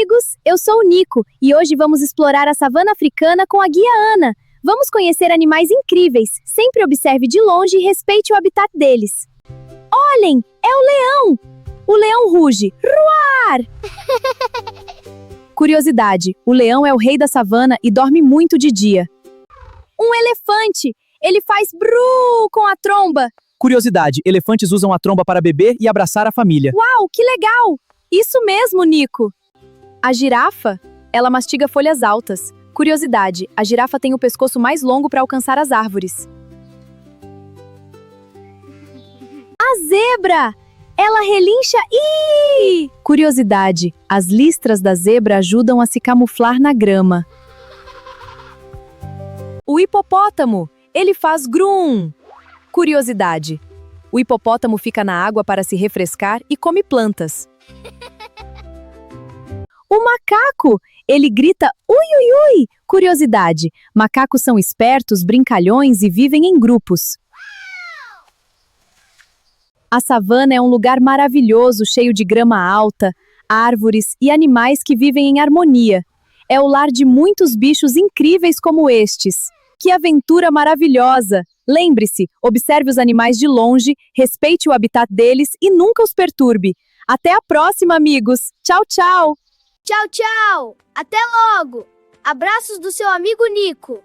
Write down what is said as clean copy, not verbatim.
amigos! Eu sou o Nico e hoje vamos explorar a savana africana com a guia Ana. Vamos conhecer animais incríveis. Sempre observe de longe e respeite o habitat deles. Olhem! É o leão! O leão ruge. Ruar! Curiosidade: o leão é o rei da savana e dorme muito de dia. Um elefante! Ele faz bru com a tromba. Curiosidade: elefantes usam a tromba para beber e abraçar a família. Uau, que legal! Isso mesmo, Nico! A girafa? Ela mastiga folhas altas. Curiosidade: a girafa tem o pescoço mais longo para alcançar as árvores. A zebra! Ela relincha e... Curiosidade: as listras da zebra ajudam a se camuflar na grama. O hipopótamo! Ele faz grum! Curiosidade: o hipopótamo fica na água para se refrescar e come plantas. O macaco! Ele grita ui ui ui! Curiosidade: macacos são espertos, brincalhões e vivem em grupos. A savana é um lugar maravilhoso, cheio de grama alta, árvores e animais que vivem em harmonia. É o lar de muitos bichos incríveis como estes. Que aventura maravilhosa! Lembre-se, observe os animais de longe, respeite o habitat deles e nunca os perturbe. Até a próxima, amigos! Tchau, tchau! Tchau, tchau! Até logo! Abraços do seu amigo Nico!